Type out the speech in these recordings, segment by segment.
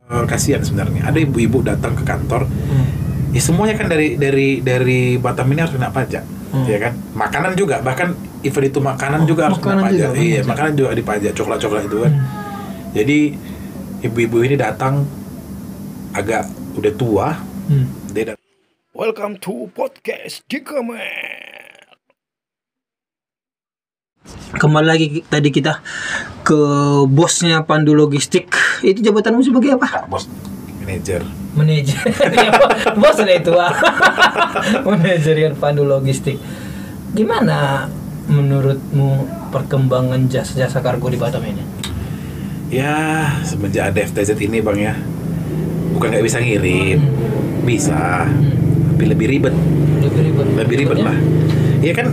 Kasihan sebenarnya. Ada ibu-ibu datang ke kantor. Ya semuanya kan dari Batam ini harus kena pajak. Ya kan? Makanan juga, bahkan event itu makanan juga harus kena pajak. Iya, makanan juga dipajak, coklat-coklat itu kan. Jadi ibu-ibu ini datang agak udah tua. Dia Welcome to podcast Dikamer. Kembali lagi tadi kita ke bosnya Pandu Logistik. Itu jabatanmu sebagai apa? Bos, manajer. Bos ada itu. Manajer Pandu Logistik. Gimana menurutmu perkembangan jasa kargo di Batam ini? Ya, semenjak ada FTZ ini Bang ya. Bukan nggak bisa ngirim. Bisa. Tapi lebih ribet lah. Iya kan,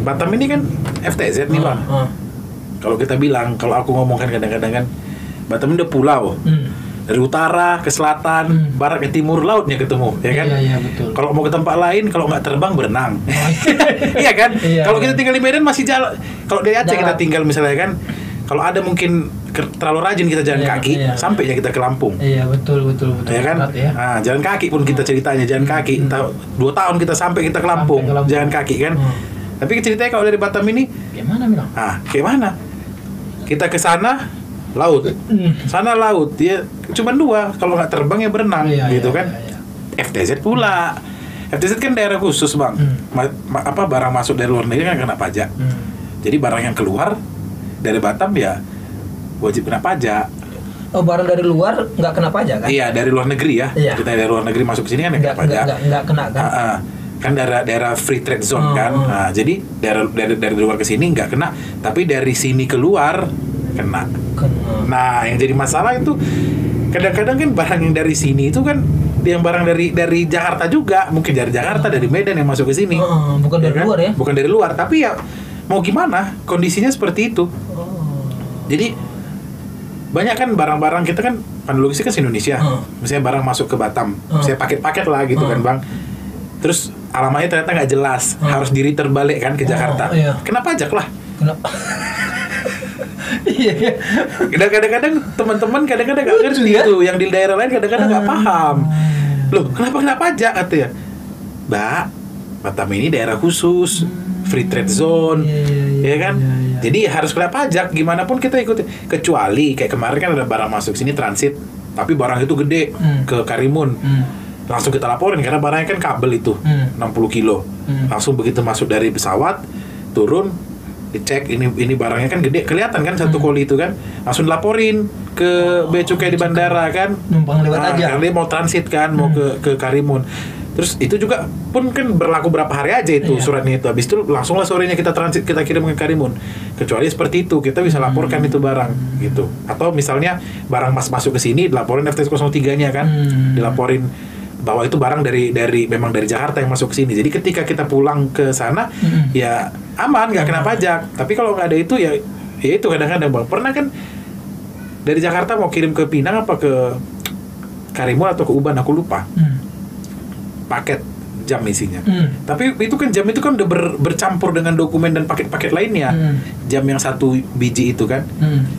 Batam ini kan FTZ nih Bang. Kalau kita bilang, kalau aku ngomongkan kadang-kadang kan, Batam ini udah pulau. Dari utara ke selatan, barat ke timur, lautnya ketemu, ya kan? Iya, betul. Kalau mau ke tempat lain, kalau nggak terbang berenang. Iya kan? Kalau kita tinggal di Medan masih jalan. Kalau dari Aceh kita tinggal misalnya kan, kalau ada mungkin terlalu rajin kita jalan kaki, sampainya kita ke Lampung. Iya, betul. Ya kan? Nah, jalan kaki pun kita ceritanya jalan kaki. Entah 2 tahun kita sampai kita ke Lampung, jalan kaki kan. Tapi ceritanya kalau dari Batam ini, gimana bilang? Kayak mana? Kita ke sana laut, sana laut. Ya cuma 2. Kalau nggak terbang ya berenang, gitu kan? FTZ pula. FTZ kan daerah khusus Bang. Barang masuk dari luar negeri kan kena pajak. Jadi barang yang keluar dari Batam ya wajib kena pajak. Oh, barang dari luar nggak kena pajak kan? Iya, dari luar negeri ya. Iya. Kita dari luar negeri masuk ke sini kan kena pajak. Nggak kena kan? Kan daerah free trade zone kan. Nah, jadi dari luar ke sini nggak kena, tapi dari sini keluar kena. Nah, yang jadi masalah itu kadang-kadang kan barang yang dari sini itu kan yang barang dari Jakarta juga, mungkin dari Jakarta, dari Medan yang masuk ke sini. Bukan dari kan? luar ya? Bukan dari luar, tapi ya mau gimana? Kondisinya seperti itu. Jadi banyak kan barang-barang kita kan Pandu Logistik kan Indonesia. Misalnya barang masuk ke Batam, misalnya paket-paket lah gitu kan Bang. Terus alamatnya ternyata nggak jelas, harus diri terbalik kan ke Jakarta. Kena pajak lah. Kenapa? Iya. Kadang-kadang teman-teman kadang-kadang nggak ngerti itu, yang di daerah lain kadang-kadang nggak paham. Loh, kenapa kena pajak katanya? Mbak, Batam ini daerah khusus, free trade zone, ya kan? Jadi harus kena pajak, gimana pun kita ikuti. Kecuali kayak kemarin kan ada barang masuk sini transit, tapi barang itu gede ke Karimun. Langsung kita laporin karena barangnya kan kabel itu 60 kilo. Langsung begitu masuk dari pesawat, turun, dicek ini barangnya kan gede, kelihatan kan satu koli itu kan, langsung dilaporin ke bea cukai di bandara kan. Numpang lewat aja. Karena dia mau transit kan, mau ke Karimun. Terus itu juga pun kan berlaku berapa hari aja itu suratnya itu. Habis itu langsunglah sorenya kita transit, kita kirim ke Karimun. Kecuali seperti itu, kita bisa laporkan itu barang gitu. Atau misalnya barang masuk ke sini dilaporin FTZ 03-nya kan. Dilaporin bahwa itu barang memang dari Jakarta yang masuk ke sini. Jadi ketika kita pulang ke sana ya aman, nggak kena pajak. Tapi kalau nggak ada itu ya itu kadang-kadang Bang. Pernah kan dari Jakarta mau kirim ke Pinang apa ke Karimun atau ke Uban aku lupa. Paket jam isinya. Tapi itu kan jam itu kan udah bercampur dengan dokumen dan paket-paket lainnya. Jam yang 1 biji itu kan.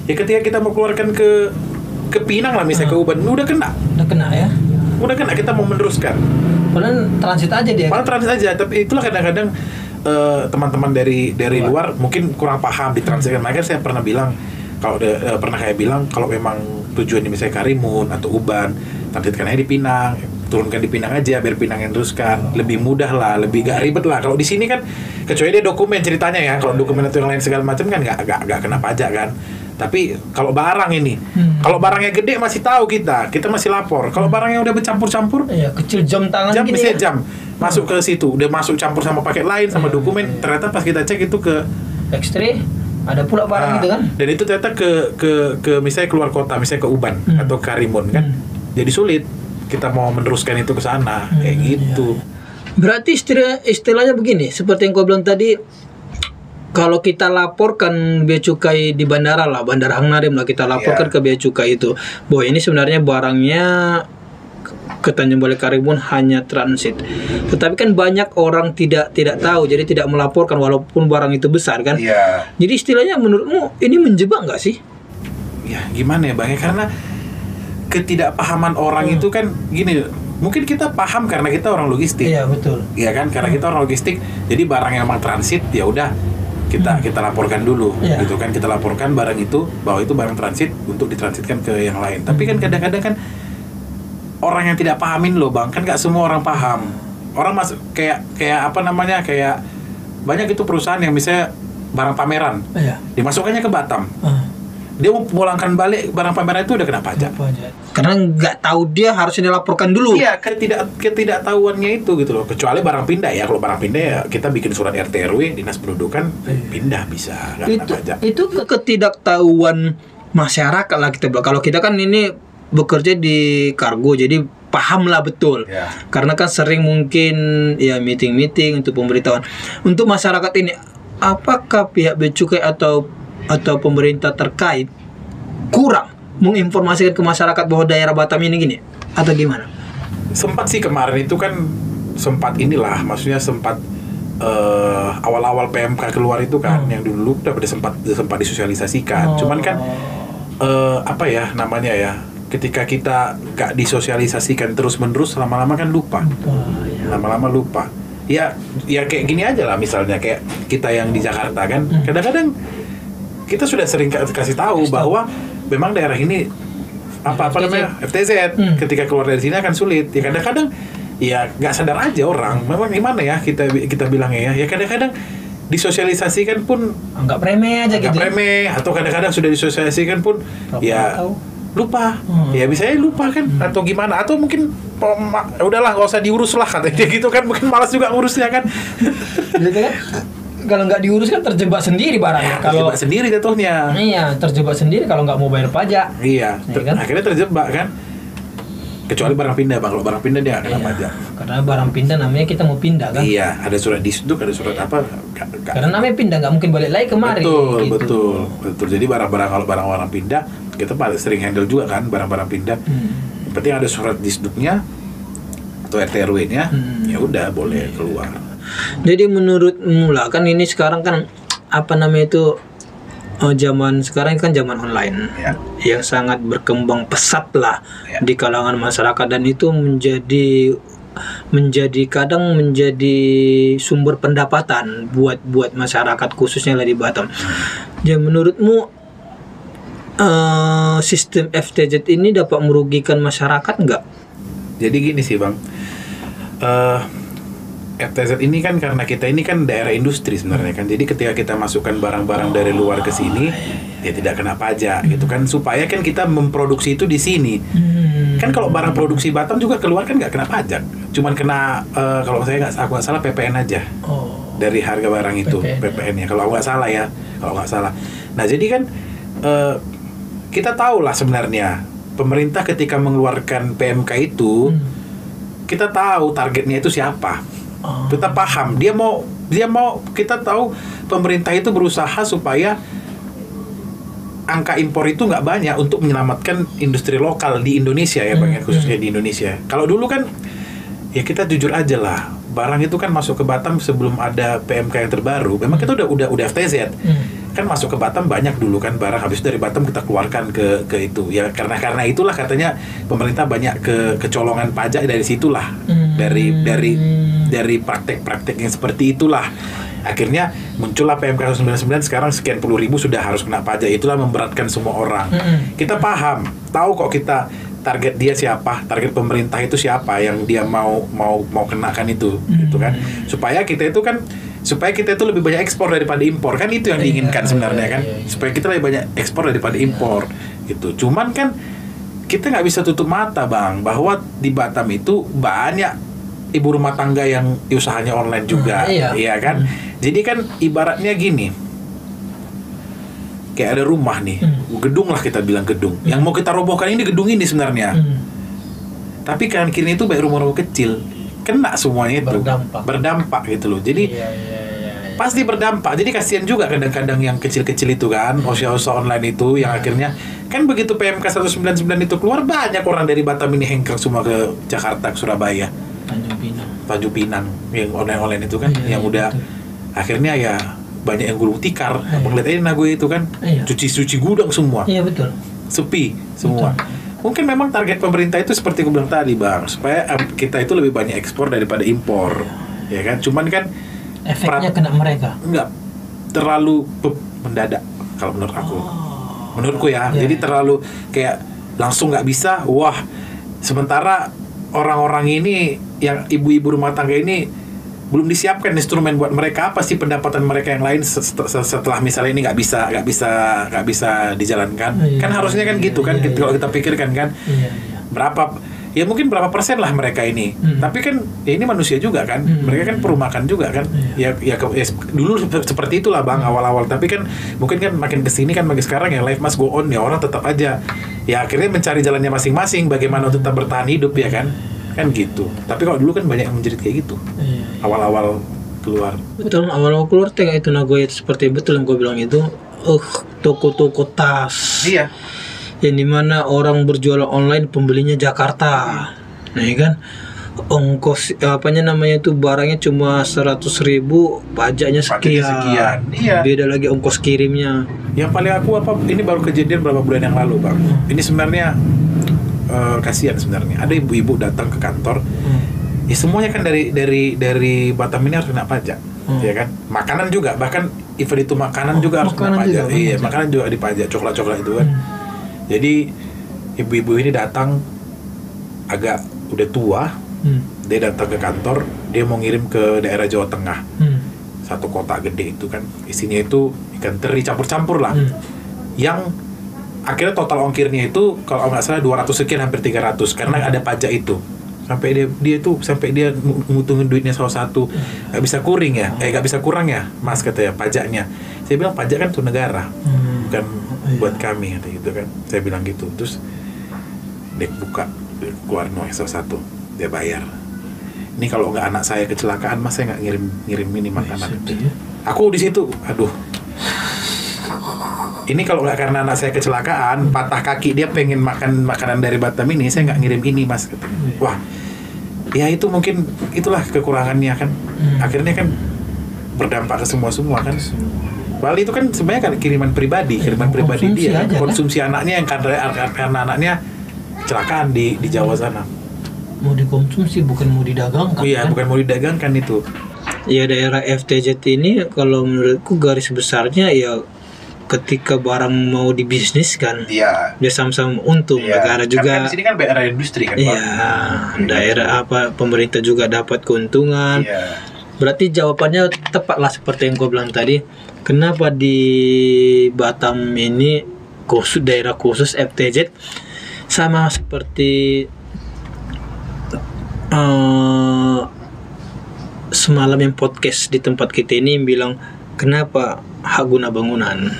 Ya ketika kita mau keluarkan ke Pinang lah misalnya ke Uban, udah kena ya. Udah kena, kita mau meneruskan. Padahal transit aja dia. Padahal transit aja, tapi itulah kadang-kadang teman-teman dari luar mungkin kurang paham di transit. Makanya saya pernah bilang kalau memang tujuannya misalnya Karimun atau Uban, transitkan aja di Pinang, turunkan di Pinang aja biar Pinang yang teruskan, lebih mudah lah, lebih gak ribet lah. Kalau di sini kan kecuali dia dokumen ceritanya ya, kalau dokumen atau yang lain segala macam kan gak kena pajak kan. Tapi kalau barang ini, kalau barangnya gede masih tahu kita masih lapor. Kalau barangnya udah bercampur-campur, kecil jam tangan jam gini misalnya jam masuk ke situ, udah masuk campur sama paket lain sama dokumen, ternyata pas kita cek itu ke X3 ada pula barang gitu kan. Dan itu ternyata ke misalnya keluar kota, misalnya ke Uban atau Karimun kan. Jadi sulit kita mau meneruskan itu ke sana kayak gitu. Berarti istilahnya begini, seperti yang kau bilang tadi, kalau kita laporkan bea cukai di bandara lah, Bandara Hang Nadim lah, kita laporkan ke bea cukai itu bahwa ini sebenarnya barangnya ke Tanjung Balai Karimun hanya transit. Tetapi kan banyak orang tidak tahu, jadi tidak melaporkan walaupun barang itu besar kan. Jadi istilahnya menurutmu ini menjebak nggak sih? Ya gimana ya Bang ya, karena ketidakpahaman orang itu kan gini, mungkin kita paham karena kita orang logistik. Iya, betul. Iya kan, karena kita orang logistik, jadi barang yang memang transit ya udah kita laporkan dulu, gitu kan, kita laporkan barang itu bahwa itu barang transit untuk ditransitkan ke yang lain. Tapi kan kadang-kadang kan orang yang tidak pahamin loh bang, kan nggak semua orang paham. Orang masuk kayak apa namanya, kayak banyak itu perusahaan yang misalnya barang pameran, dimasukkannya ke Batam. Dia mau pulangkan balik barang pameran itu udah kena pajak. Karena nggak tahu dia harusnya dilaporkan dulu. Iya, ketidaktahuannya itu gitu loh. Kecuali barang pindah ya. Kalau barang pindah ya kita bikin surat RT RW, dinas pendudukan, pindah bisa nggak kena pajak. Itu ketidaktahuan masyarakat lah kita bilang. Kalau kita kan ini bekerja di kargo, jadi paham lah betul. Karena kan sering mungkin ya meeting untuk pemberitahuan. Untuk masyarakat ini, apakah pihak Bea Cukai atau pemerintah terkait kurang menginformasikan ke masyarakat bahwa daerah Batam ini gini atau gimana? Sempat sih kemarin itu kan maksudnya sempat awal-awal PMK keluar itu kan yang dulu udah sempat disosialisasikan. Cuman kan apa ya namanya ya, ketika kita gak disosialisasikan terus-menerus, lama-lama kan lupa. Lama-lama lupa. Ya kayak gini aja lah, misalnya kayak kita yang di Jakarta kan, kadang-kadang kita sudah sering kasih tahu bahwa memang daerah ini apa namanya FTZ, ketika keluar dari sini akan sulit. Ya kadang-kadang ya nggak sadar aja orang. Memang gimana ya kita bilangnya ya kadang-kadang disosialisasikan pun anggap remeh aja gitu. Remeh, atau kadang-kadang sudah disosialisasikan pun lupa. Ya bisa lupa kan, atau gimana, atau mungkin udahlah nggak usah diurus lah katanya gitu kan, mungkin malas juga ngurusnya kan. Gitu kan? Kalau nggak diurus kan terjebak sendiri barangnya. Kalau terjebak sendiri jatuhnya. Iya, terjebak sendiri kalau nggak mau bayar pajak. Iya, kan? Akhirnya terjebak kan. Kecuali barang pindah bang, kalau barang pindah dia nggak kena pajak. Karena barang pindah namanya kita mau pindah kan. Iya, ada surat disduk, ada surat apa. Karena namanya pindah, nggak mungkin balik lagi kemari. Betul. Jadi kalau barang-barang pindah, kita paling sering handle juga kan barang-barang pindah. Yang penting ada surat disduknya atau RT RW-nya, ya udah boleh keluar. Jadi menurutmu lah, kan ini sekarang kan apa namanya itu zaman sekarang kan zaman online yang sangat berkembang pesat lah di kalangan masyarakat, dan itu kadang menjadi sumber pendapatan buat masyarakat khususnya lah di Batam. Jadi menurutmu sistem FTZ ini dapat merugikan masyarakat nggak? Jadi gini sih bang, FTZ ini kan karena kita ini kan daerah industri sebenarnya kan, jadi ketika kita masukkan barang-barang dari luar ke sini, ya tidak kena pajak gitu kan, supaya kan kita memproduksi itu di sini. Kan kalau barang produksi Batam juga keluar kan nggak kena pajak, cuman kena kalau aku nggak salah PPN aja dari harga barang itu, PPN-nya kalau aku nggak salah ya, Nah jadi kan kita tahu lah sebenarnya pemerintah ketika mengeluarkan PMK itu, kita tahu targetnya itu siapa. Kita paham dia mau kita tahu pemerintah itu berusaha supaya angka impor itu nggak banyak untuk menyelamatkan industri lokal di Indonesia ya bang, khususnya di Indonesia. Kalau dulu kan ya kita jujur aja lah, barang itu kan masuk ke Batam sebelum ada PMK yang terbaru, memang kita udah FTZ. Kan masuk ke Batam banyak dulu kan barang, habis dari Batam kita keluarkan ke itu ya, karena itulah katanya pemerintah banyak kecolongan pajak dari situlah, dari praktek-praktek yang seperti itulah akhirnya muncullah PMK 99. Sekarang sekian puluh ribu sudah harus kena pajak, itulah memberatkan semua orang. Kita paham, tahu kok kita target dia siapa, target pemerintah itu siapa yang dia mau kenakan itu gitu kan, supaya kita itu lebih banyak ekspor daripada impor, kan itu yang diinginkan sebenarnya kan, supaya kita lebih banyak ekspor daripada impor gitu. Cuman kan kita nggak bisa tutup mata bang, bahwa di Batam itu banyak ibu rumah tangga yang usahanya online juga, iya kan. Jadi kan ibaratnya gini, kayak ada rumah nih, gedung lah kita bilang gedung, yang mau kita robohkan ini gedung ini sebenarnya, tapi kanan kiri itu baik rumah-rumah kecil, kena semuanya itu, berdampak gitu loh. Jadi pasti berdampak. Jadi kasihan juga kadang-kadang yang kecil-kecil itu kan, usaha-usaha online itu yang akhirnya kan begitu PMK 199 itu keluar, banyak orang dari Batam ini hengkang semua ke Jakarta, ke Surabaya, Tanjung Pinang yang online itu kan, yang udah akhirnya ya banyak yang gulung tikar, ngeliat aja Nagoya itu kan, cuci gudang semua, betul, sepi semua. mungkin memang target pemerintah itu seperti aku bilang tadi Bang, supaya kita itu lebih banyak ekspor daripada impor, ya kan? Cuman kan efeknya kena mereka. Enggak terlalu mendadak kalau menurut aku. Menurutku ya. Jadi terlalu kayak langsung nggak bisa. Wah, sementara orang-orang ini yang ibu-ibu rumah tangga ini belum disiapkan instrumen buat mereka, apa sih pendapatan mereka yang lain setelah misalnya ini nggak bisa dijalankan. Kan harusnya kan gitu kan. Kalau kita pikirkan kan berapa, ya mungkin berapa persen lah mereka ini. Tapi kan ya ini manusia juga kan. Mereka kan perlu makan juga kan. Ya dulu seperti itulah Bang awal-awal. Tapi kan mungkin kan makin kesini kan makin sekarang ya life must go on, ya orang tetap aja ya akhirnya mencari jalannya masing-masing bagaimana tetap bertahan hidup ya kan gitu. Tapi kalau dulu kan banyak yang menjerit kayak gitu awal-awal keluar. Betul, awal-awal keluar tengah itu Nagoya itu seperti betul yang gue bilang itu. Toko-toko tas. Iya. Yang dimana orang berjualan online pembelinya Jakarta, nah ya kan, ongkos namanya itu barangnya cuma 100.000, pajaknya sekian. Iya. Beda lagi ongkos kirimnya. Yang paling aku ini baru kejadian berapa bulan yang lalu Bang. Ini sebenarnya kasihan sebenarnya. Ada ibu-ibu datang ke kantor, ya semuanya kan dari Batam ini harus kena pajak, ya kan. Makanan juga, bahkan event itu makanan juga harus kena pajak. Iya, makanan juga dipajak, coklat-coklat itu kan. Jadi ibu-ibu ini datang agak udah tua, dia datang ke kantor, dia mau ngirim ke daerah Jawa Tengah, satu kotak gede itu kan, isinya itu ikan teri campur-campur lah, yang akhirnya total ongkirnya itu kalau nggak salah 200 sekian hampir 300 karena ada pajak itu. Sampai dia ngutungin duitnya salah satu, nggak bisa kuring ya, nggak bisa kurang ya Mas katanya pajaknya. Saya bilang pajak kan tuh negara, bukan buat kami kata gitu kan. Saya bilang gitu. Terus dia buka, keluar salah satu, dia bayar. Ini kalau nggak anak saya kecelakaan Mas, saya nggak ngirim ini makanan. Aku di situ, aduh. Ini kalau nggak karena anak saya kecelakaan, patah kaki, dia pengen makan makanan dari Batam ini, saya nggak ngirim ini Mas katanya. Wah, ya itu mungkin itulah kekurangannya kan. Akhirnya kan berdampak ke semua kan. Bali itu kan sebenarnya kan kiriman pribadi dia, konsumsi anaknya yang karena anaknya kecelakaan di Jawa sana. Mau dikonsumsi bukan mau didagangkan. Iya, kan? Bukan mau didagangkan itu. Ya daerah FTZ ini kalau menurutku garis besarnya ya ketika barang mau dibisniskan, dia sama-sama untung. Negara juga. Kan di sini kan daerah industri kan. Iya, daerah pemerintah juga dapat keuntungan. Berarti jawabannya tepatlah seperti yang kau bilang tadi. Kenapa di Batam ini daerah khusus FTZ sama seperti semalam yang podcast di tempat kita ini bilang kenapa hak guna bangunan?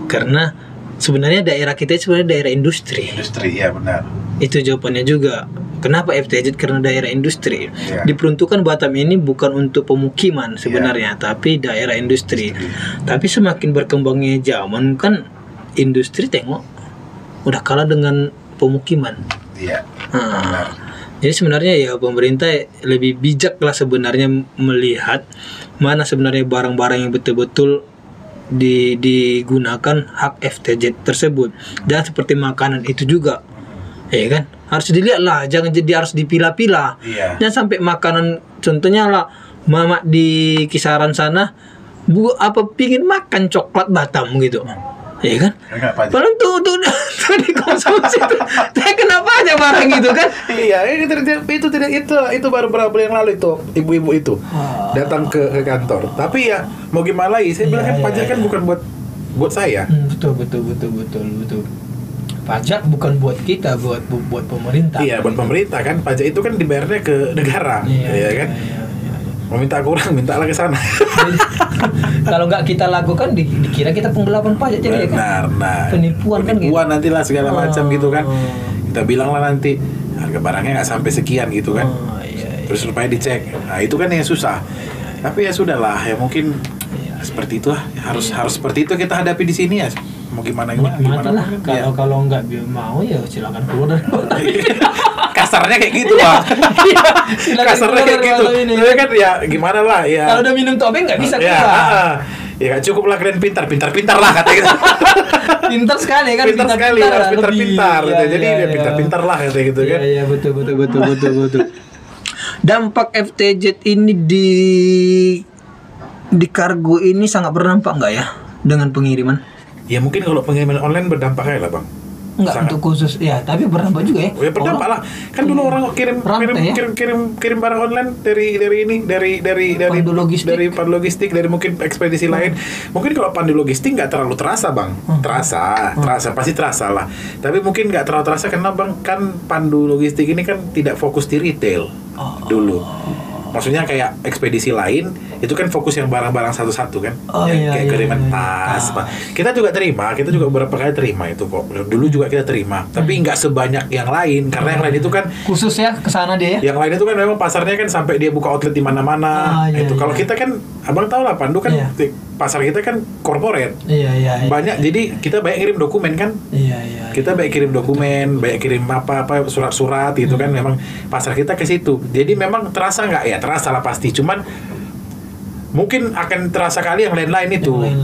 Karena sebenarnya daerah kita sebenarnya daerah industri. Iya benar. Itu jawabannya juga. Kenapa FTZ? Karena daerah industri. Diperuntukkan Batam ini bukan untuk pemukiman sebenarnya, tapi daerah industri. Tapi semakin berkembangnya zaman kan industri tengok udah kalah dengan pemukiman. Jadi sebenarnya ya pemerintah lebih bijak lah sebenarnya melihat mana sebenarnya barang-barang yang betul-betul digunakan hak FTZ tersebut. Dan seperti makanan itu juga, ya kan, harus dilihat lah, jangan jadi harus dipilah-pilah. Jangan sampai makanan, contohnya lah mama di kisaran sana pingin makan coklat Batam gitu, ya kan, padahal tuh dikonsumsi tuh. Kenapa aja barang gitu kan? Itu baru beberapa bulan yang lalu itu ibu-ibu itu datang ke kantor. Tapi ya mau gimana lagi? Saya bilang kan pajak kan bukan buat saya. Betul. Pajak bukan buat kita, buat pemerintah. Iya, buat pemerintah kan. Pajak itu kan dibayarnya ke negara, ya kan. Mau minta kurang, minta lagi sana. Kalau nggak kita lakukan, dikira kita penggelapan pajak jadi kan. Penipuan kan gitu. Nanti lah segala macam gitu kan. Kita bilang lah nanti harga barangnya nggak sampai sekian gitu kan. Terus supaya dicek. Nah itu kan yang susah. Tapi ya sudahlah, ya mungkin seperti itulah. Harus seperti itu kita hadapi di sini ya. Mau gimana lah. Kalau nggak mau ya silakan keluar dari kasarnya kayak gitu Pak. Kasarnya kayak gitu. Tapi kan ya gimana lah ya. Kalau udah minum tobeng nggak bisa keluar. Ya gak cukup lah kalian pintar lah katanya gitu. Pintar sekali kan, Pintar sekali, harus pintar-pintar lebih. gitu. Ya, Jadi ya, dia ya. pintar-pintar lah katanya gitu kan. Iya, betul. Dampak FTZ ini di kargo ini sangat berdampak nggak ya dengan pengiriman? Ya mungkin kalau pengiriman online berdampak aja lah bang. Enggak Sangat. untuk khusus ya, tapi berdampak juga ya. Oh, ya berdampak lah. Kan dulu orang kirim Rantai, ya? kirim barang online dari Pandu logistik. dari pandu logistik, dari mungkin ekspedisi lain. Mungkin kalau pandu logistik nggak terlalu terasa bang. Terasa pasti terasa lah. Tapi mungkin nggak terlalu terasa karena bang kan pandu logistik ini kan tidak fokus di retail dulu. Maksudnya kayak ekspedisi lain itu kan fokus yang barang-barang satu-satu kan, kayak kiriman tas. Kita juga beberapa kali terima itu kok. Dulu juga kita terima, tapi nggak sebanyak yang lain karena yang lain itu kan Khusus ya ke sana dia ya. yang lain itu kan memang pasarnya kan sampai dia buka outlet di mana-mana. Kalau kita kan abang tahu lah Pandu kan pasar kita kan corporate. Iya. Banyak jadi kita banyak kirim dokumen kan. Iya. Kita banyak kirim dokumen, banyak kirim apa surat-surat gitu kan. Memang pasar kita ke situ. Jadi memang terasa nggak ya? Terasa lah pasti. Cuman mungkin akan terasa kali yang lain-lain itu. Yang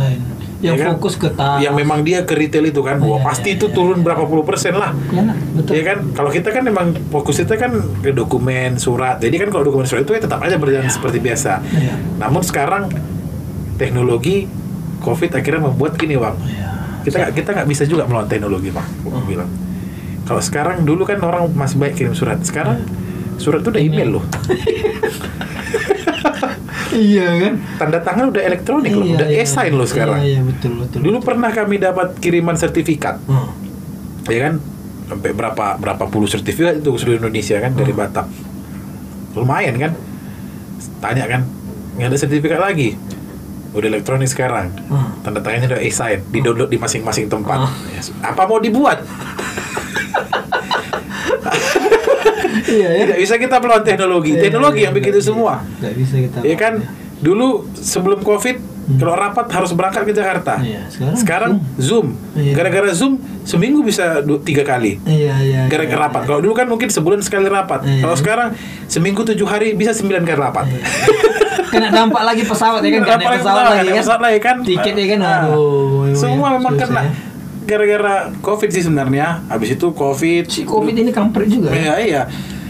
Ya kan? fokus ke tas. Yang memang dia ke retail itu kan. Wah, pasti itu turun berapa puluh persen lah. Ya, betul. Ya kan? Kalau kita kan memang fokus kita kan ke dokumen, surat. Jadi kan kalau dokumen surat itu ya tetap aja berjalan seperti biasa. Iya. Namun sekarang teknologi COVID akhirnya membuat gini bang. Kita nggak bisa juga melawan teknologi bang. Aku bilang. Kalau sekarang dulu kan orang masih baik kirim surat. Sekarang surat itu udah email loh. Iya kan? Tanda tangan udah elektronik loh, udah e-sign loh sekarang. Iya, betul. Dulu pernah kami dapat kiriman sertifikat. Ya kan? Sampai berapa puluh sertifikat itu ke seluruh Indonesia kan dari Batam. Lumayan kan? Tanya kan, nggak ada sertifikat lagi. Udah elektronik sekarang. Tanda tangannya udah e-sign, di-download di masing-masing tempat. Apa mau dibuat? Iya ya. Tidak bisa kita melawan teknologi. Teknologi yang bikin itu semua. Nggak bisa kita. Ya kan? Dulu sebelum COVID kalau rapat harus berangkat ke Jakarta. Iya, Sekarang Zoom. Iya. Gara-gara Zoom seminggu bisa 3 kali. Iya. Gara-gara rapat. Kalau dulu kan mungkin sebulan sekali rapat. Iya. Kalau sekarang seminggu 7 hari bisa 9 kali rapat. Kena dampak lagi pesawat ya kan? Kena Dampak pesawat lagi kan? pesawat lagi kan. Tiketnya kan Nah, aduh. semua memang susah kena. ya. Gara-gara COVID sih sebenarnya. Habis itu COVID. Si Covid ini kampret juga ya. Iya.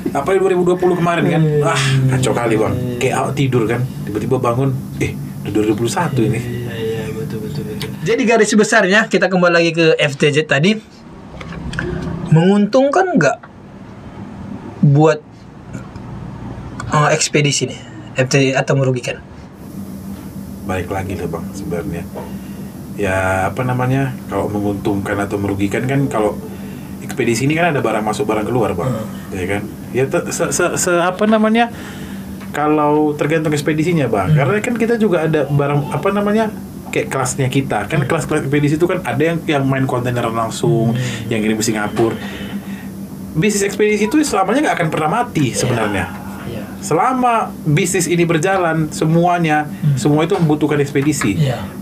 Apalagi 2020 kemarin kan. Kacau kali bang. Kayak tidur kan. Tiba-tiba bangun. Udah 2021 ini. Iya, betul. Jadi garis besarnya kita kembali lagi ke FTZ tadi. Menguntungkan nggak buat ekspedisi nih FTZ atau merugikan? Balik lagi lah bang sebenarnya. Ya apa namanya, kalau menguntungkan atau merugikan kan, kalau ekspedisi ini kan ada barang masuk barang keluar bang, ya kan? Ya apa namanya, kalau tergantung ekspedisinya bang, karena kan kita juga ada barang apa namanya, kayak kelasnya kita kan, kelas-kelas ekspedisi itu kan ada yang main kontainer langsung, yang kirim ke Singapura. Bisnis ekspedisi itu selamanya nggak akan pernah mati sebenarnya. Selama bisnis ini berjalan, semuanya semua itu membutuhkan ekspedisi.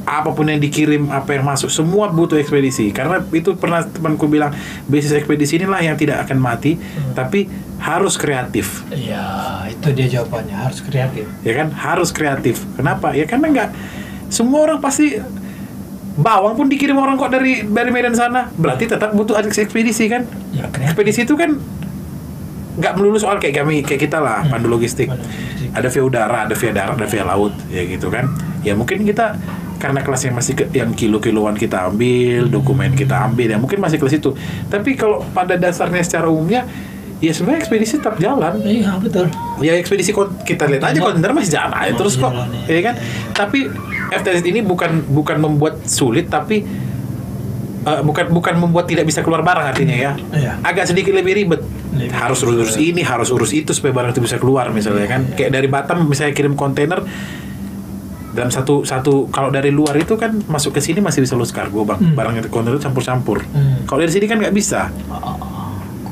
Apapun yang dikirim, apa yang masuk, semua butuh ekspedisi. Karena itu pernah temanku bilang, bisnis ekspedisi inilah yang tidak akan mati, tapi harus kreatif. Iya, itu dia jawabannya, harus kreatif. Ya kan, harus kreatif. Kenapa? Ya karena nggak semua orang pasti, bawang pun dikirim orang kok dari Medan sana, berarti tetap butuh ekspedisi kan. Ekspedisi itu kan nggak melulu soal kayak kita lah, pandu logistik. Ada via udara, ada via darat, ada via laut, ya gitu kan. Ya mungkin kita karena kelasnya masih yang kilo-kiloan kita ambil, dokumen kita ambil, ya mungkin masih kelas itu. Tapi kalau pada dasarnya secara umumnya, ya sebenarnya ekspedisi tetap jalan. Iya betul. Ya ekspedisi kita lihat aja kontainer masih jalan aja terus kok, ya kan. Tapi FTZ ini bukan membuat sulit, tapi bukan membuat tidak bisa keluar barang artinya ya. Agak sedikit lebih ribet. Harus urus ini, harus urus itu supaya barang itu bisa keluar misalnya kan. Kayak dari Batam misalnya kirim kontainer dalam satu kalau dari luar itu kan masuk ke sini masih bisa loss kargo bang. Barang yang kontainer itu campur-campur. Kalau dari sini kan nggak bisa.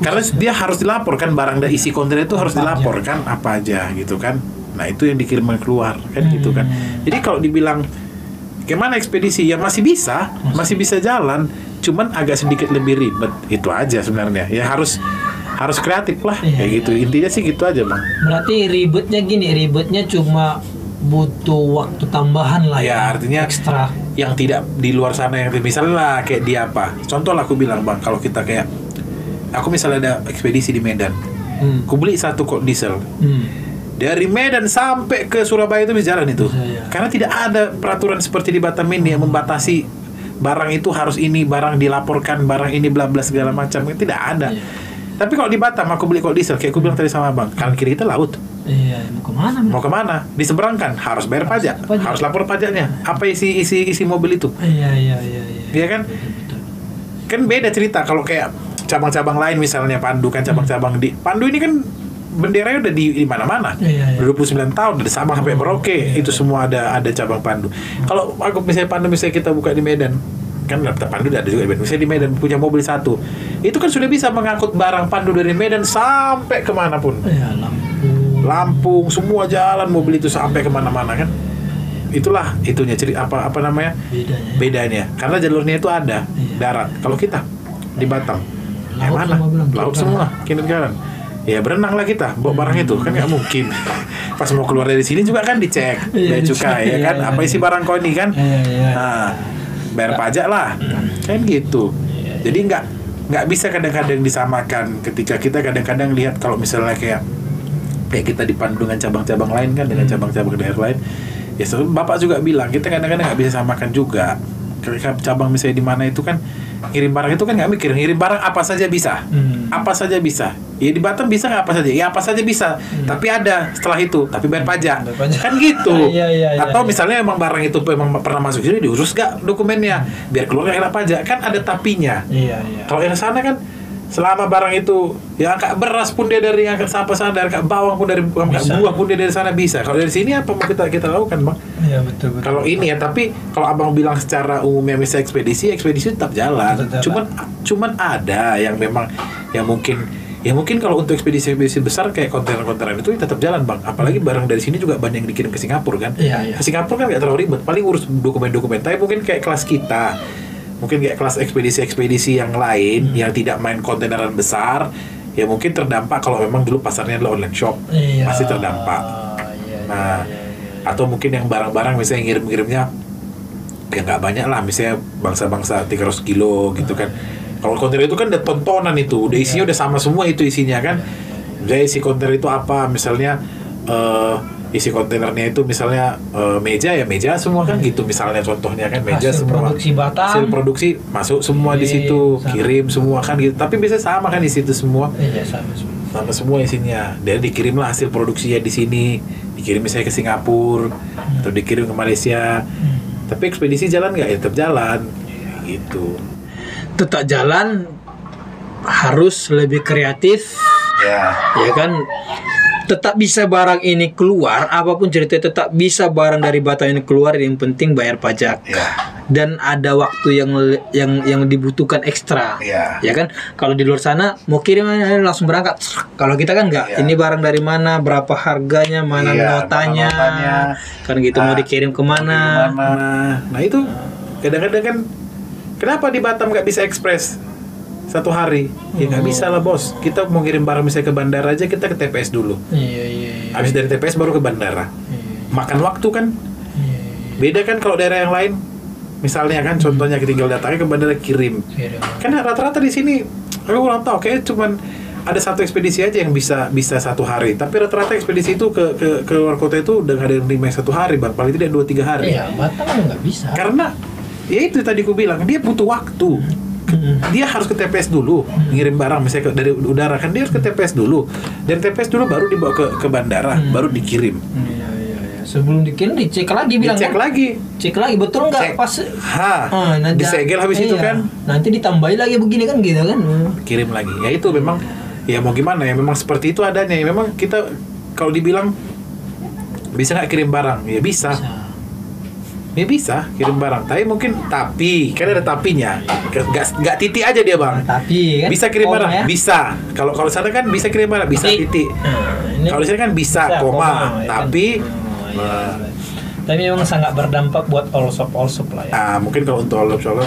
Karena dia harus dilaporkan, barang dan isi kontainer itu harus dilaporkan apa aja gitu kan. Nah itu yang dikirimkan keluar kan gitu kan. Jadi kalau dibilang gimana ekspedisi, ya masih bisa jalan, cuman agak sedikit lebih ribet, itu aja sebenarnya. Ya harus kreatif lah, kayak gitu. Intinya sih gitu aja bang. Berarti ribetnya cuma butuh waktu tambahan lah Ya, artinya ekstra. yang tidak di luar sana, yang misalnya lah kayak dia apa. Contoh lah aku bilang bang, kalau kita kayak aku misalnya ada ekspedisi di Medan, aku beli 1 kok diesel. Dari Medan sampai ke Surabaya itu bisa jalan itu. Karena tidak ada peraturan seperti di Batam ini yang membatasi barang itu harus ini, barang dilaporkan, barang ini bla bla segala macam. Tidak ada. Tapi kalau di Batam aku beli kok diesel, kayak aku bilang tadi sama abang, kanan kiri kita laut. Iya, mau kemana? Mau kemana? Diseberangkan, harus bayar pajak, harus lapor pajaknya. Apa isi mobil itu? Iya. Iya kan? Kan beda cerita kalau kayak cabang-cabang lain, misalnya Pandu kan cabang-cabang di Pandu ini kan benderanya udah di mana-mana. Iya. 29 tahun dari Sabang sampai Merauke, itu semua ada cabang Pandu. Kalau aku misalnya Pandu misalnya kita buka di Medan, kan Pandu ada juga misalnya di Medan punya mobil 1, itu kan sudah bisa mengangkut barang Pandu dari Medan sampai kemanapun. Iya, Lampung semua jalan mobil itu sampai kemana-mana kan. Itulah itunya cerita apa namanya bedanya karena jalurnya itu ada darat. Kalau kita di Batam mana laut semua kiri kanan. Ya berenang lah kita bawa barang itu kan nggak mungkin. Pas mau keluar dari sini juga kan dicek bea cukai ya kan, apa isi barang kau ini kan. Nah, bayar pajak lah kan gitu. Jadi nggak bisa kadang-kadang disamakan ketika kita kadang-kadang lihat kalau misalnya kayak kita dipandu dengan cabang-cabang lain kan, dengan cabang-cabang daerah lain. Ya Bapak juga bilang kita kadang-kadang nggak bisa samakan juga. Ketika cabang misalnya di mana itu kan ngirim barang itu kan nggak mikir ngirim barang apa saja bisa, apa saja bisa. Ya di Batam bisa nggak apa saja, ya apa saja bisa. Tapi ada setelah itu, tapi bayar pajak. Kan gitu. Atau misalnya emang barang itu memang pernah masuk sini diurus gak dokumennya, biar keluar kena pajak. Kan ada tapinya. Kalau yang sana kan selama barang itu ya angkat beras pun dia dari angkat sampah sana, dari angkat bawang pun dari angkat buah pun dia dari sana bisa. Kalau dari sini apa mau kita lakukan bang? Iya betul. Kalau ini ya, tapi kalau abang bilang secara umumnya misalnya ekspedisi tetap jalan. Cuman ada yang memang yang mungkin kalau untuk ekspedisi besar kayak kontainer-kontainer itu tetap jalan bang. Apalagi barang dari sini juga banyak yang dikirim ke Singapura kan. Ke Singapura kan nggak terlalu ribet, paling urus dokumen-dokumen. Tapi mungkin kayak kelas kita. Mungkin kayak kelas ekspedisi yang lain yang tidak main kontaineran besar, ya mungkin terdampak kalau memang dulu pasarnya adalah online shop, pasti terdampak. Atau mungkin yang barang-barang misalnya ngirim-ngirimnya ya nggak banyak lah, misalnya bangsa-bangsa 300 kilo gitu kan. Kalau kontainer itu kan udah tontonan itu, udah isinya udah sama semua itu isinya kan. Jadi isi kontainer itu apa, misalnya isi kontainernya itu misalnya meja semua kan gitu, misalnya contohnya kan meja hasil semua produksi Batam, hasil produksi masuk semua di situ, kirim semua kan gitu, tapi biasanya sama kan di situ semua. Sama semua isinya. Dan dikirimlah hasil produksinya di sini, dikirim misalnya ke Singapura atau dikirim ke Malaysia. Tapi ekspedisi jalan nggak? Ya tetap jalan gitu. Tetap jalan, harus lebih kreatif ya kan. Tetap bisa barang ini keluar, apapun cerita tetap bisa barang dari Batam ini keluar, yang penting bayar pajak. Dan ada waktu yang dibutuhkan ekstra. Ya kan? Kalau di luar sana mau kirim langsung berangkat. Kalau kita kan enggak. Ini barang dari mana, berapa harganya, mana notanya. Kan gitu, mau dikirim kemana. Nah itu kadang-kadang kan kenapa di Batam nggak bisa ekspres 1 hari? Ya nggak bisa lah bos. Kita mau ngirim barang misalnya ke bandara aja, kita ke TPS dulu. Habis dari TPS baru ke bandara. Makan waktu kan. Beda kan kalau daerah yang lain. Misalnya kan contohnya kita tinggal datangnya ke bandara kirim. Kan rata-rata di sini aku kurang tahu, kayak cuman ada 1 ekspedisi aja yang bisa 1 hari. Tapi rata-rata ekspedisi itu ke luar kota itu udah ada yang 1 hari bang. Paling tidak 2-3 hari. Iya, Batam nggak bisa. Karena ya itu tadi aku bilang, dia butuh waktu. Dia harus ke TPS dulu, ngirim barang misalnya dari udara kan, dia harus ke TPS dulu, dan TPS dulu baru dibawa ke bandara, baru dikirim. Sebelum dikirim dicek lagi, bilang cek lagi betul nggak pas nanti disegel habis itu kan, nanti ditambahin lagi begini kan gitu kan, kirim lagi. Ya itu memang ya mau gimana ya, memang seperti itu adanya. Ya memang kita kalau dibilang bisa nggak kirim barang, ya bisa. Ya bisa kirim barang, tapi kan ada tapinya, nggak titik aja dia bang. Tapi kan bisa kirim barang, bisa. Kalau sana kan bisa kirim barang, bisa titik. Kalau di sini kan bisa koma, tapi tapi memang sangat berdampak buat all shop lah ya. Mungkin kalau untuk all shop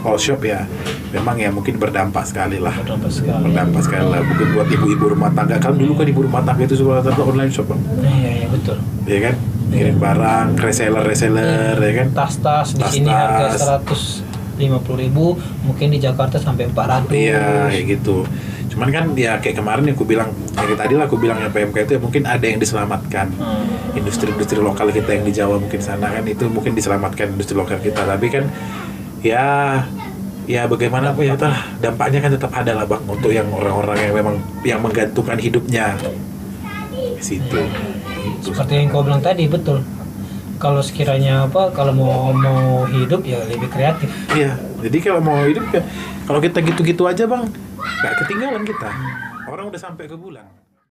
all shop ya, memang ya mungkin berdampak sekali lah. Berdampak sekali. Berdampak sekali lah. Mungkin buat ibu-ibu rumah tangga. Kan dulu kan ibu rumah tangga itu rata-rata online shop bang. Iya betul. Iya kan, ngirim barang, reseller, ya kan. Tas-tas di sini harga 150.000, mungkin di Jakarta sampai 400. Iya, kayak gitu. Cuman kan ya kayak kemarin yang aku bilang, kayak tadi lah aku bilang yang PMK itu ya mungkin ada yang diselamatkan. Industri-industri lokal kita yang di Jawa mungkin sana kan itu mungkin diselamatkan industri lokal kita. Tapi kan ya bagaimana pun ya dampaknya kan tetap ada lah bang untuk yang orang-orang yang memang yang menggantungkan hidupnya ke situ. Seperti yang kau bilang tadi, betul. Kalau sekiranya kalau mau hidup ya lebih kreatif. Iya, jadi kalau mau hidup ya kalau kita gitu-gitu aja bang, nggak ketinggalan kita. Orang udah sampai ke bulan.